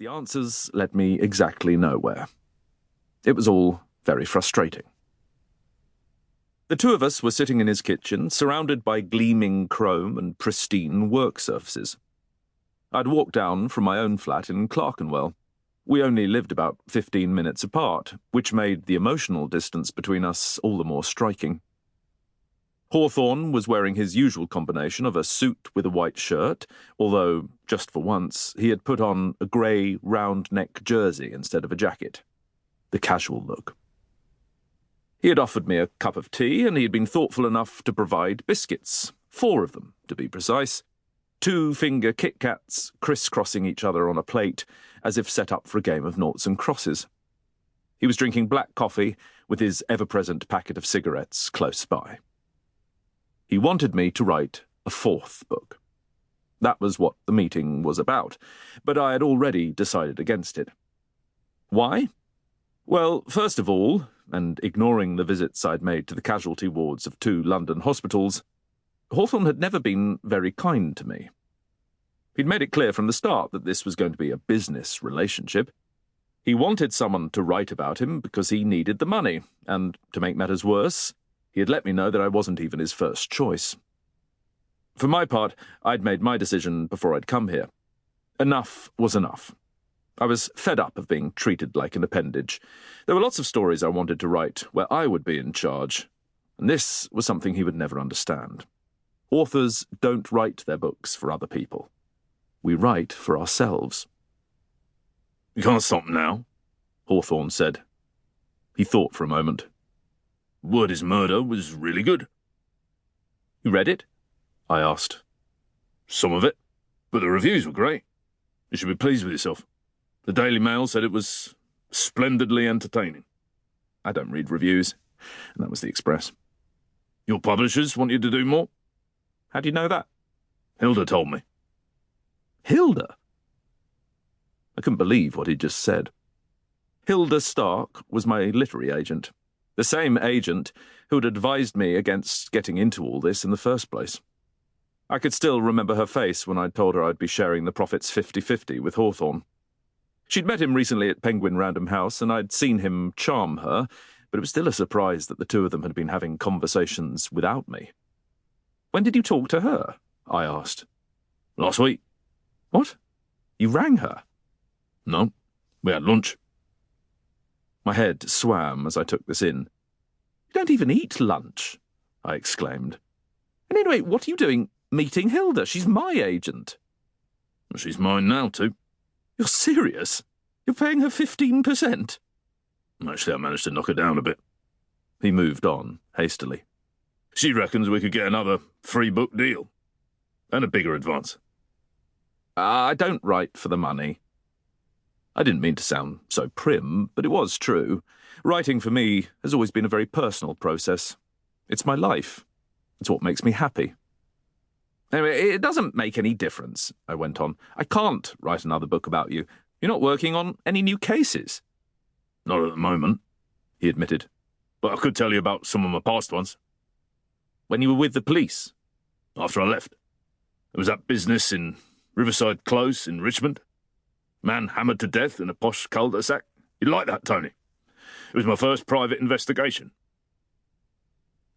the answers led me exactly nowhere. It was all very frustrating. The two of us were sitting in his kitchen, surrounded by gleaming chrome and pristine work surfaces. I'd walked down from my own flat in Clerkenwell. We only lived about 15 minutes apart, which made the emotional distance between us all the more striking. Hawthorne was wearing his usual combination of a suit with a white shirt, although, just for once, he had put on a grey, round-neck jersey instead of a jacket. The casual look. He had offered me a cup of tea, and he had been thoughtful enough to provide biscuits, 4 of them, to be precise, 2-finger Kit Kats criss-crossing each other on a plate, as if set up for a game of noughts and crosses. He was drinking black coffee with his ever-present packet of cigarettes close by. He wanted me to write a 4th book. That was what the meeting was about, but I had already decided against it. Why? Well, first of all, and ignoring the visits I'd made to the casualty wards of 2 London hospitals, Hawthorne had never been very kind to me. He'd made it clear from the start that this was going to be a business relationship. He wanted someone to write about him because he needed the money, and, to make matters worse, he had let me know that I wasn't even his first choice. For my part, I'd made my decision before I'd come here. Enough was enough. I was fed up of being treated like an appendage. There were lots of stories I wanted to write where I would be in charge, and this was something he would never understand. Authors don't write their books for other people. We write for ourselves. "You can't stop now," Hawthorne said. He thought for a moment. "Word is Murder was really good." "You read it?" I asked. "Some of it, but the reviews were great. You should be pleased with yourself. The Daily Mail said it was splendidly entertaining." I don't read reviews, and that was the Express. "Your publishers want you to do more." "How do you know that?" "Hilda told me." Hilda? I couldn't believe what he'd just said. Hilda Stark was my literary agent, the same agent who'd advised me against getting into all this in the first place. I could still remember her face when I'd told her I'd be sharing the profits 50-50 with Hawthorne. She'd met him recently at Penguin Random House, and I'd seen him charm her, but it was still a surprise that the two of them had been having conversations without me. "When did you talk to her?" I asked. "Last week." "What? You rang her?" "No, we had lunch." My head swam as I took this in. "You don't even eat lunch," I exclaimed. "And anyway, what are you doing meeting Hilda? She's my agent." "Well, she's mine now, too." "You're serious? You're paying her 15%? "Actually, I managed to knock her down a bit." He moved on, hastily. "She reckons we could get another 3-book deal. And a bigger advance." "I don't write for the money." I didn't mean to sound so prim, but it was true. Writing for me has always been a very personal process. It's my life. It's what makes me happy. "Anyway, it doesn't make any difference," I went on. "I can't write another book about you. You're not working on any new cases." "Not at the moment," he admitted. "But I could tell you about some of my past ones." "When you were with the police?" "After I left. There was that business in Riverside Close in Richmond. Man hammered to death in a posh cul-de-sac. You'd like that, Tony. It was my first private investigation."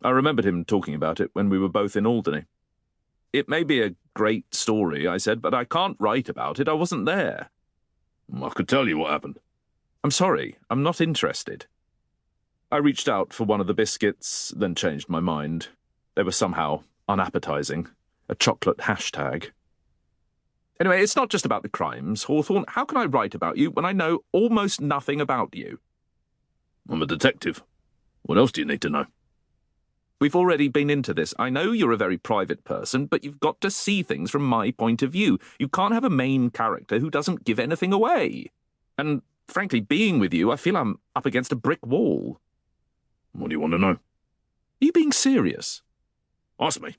I remembered him talking about it when we were both in Alderney. "It may be a great story," I said, "but I can't write about it. I wasn't there." "I could tell you what happened." "I'm sorry, I'm not interested." I reached out for one of the biscuits, then changed my mind. They were somehow unappetizing. A chocolate hashtag. "Anyway, it's not just about the crimes, Hawthorne. How can I write about you when I know almost nothing about you?" "I'm a detective. What else do you need to know?" "We've already been into this. I know you're a very private person, but you've got to see things from my point of view. You can't have a main character who doesn't give anything away. And, frankly, being with you, I feel I'm up against a brick wall." "What do you want to know?" "Are you being serious?" "Ask me."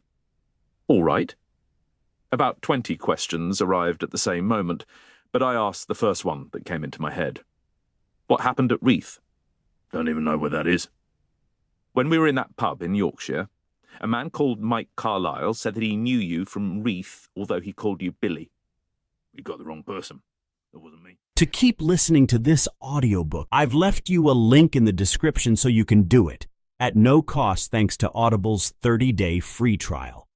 "All right." About 20 questions arrived at the same moment, but I asked the first one that came into my head. "What happened at Reeth?" "Don't even know where that is." "When we were in that pub in Yorkshire, a man called Mike Carlyle said that he knew you from Reeth, although he called you Billy." "You got the wrong person. That wasn't me." To keep listening to this audiobook, I've left you a link in the description so you can do it, at no cost thanks to Audible's 30-day free trial.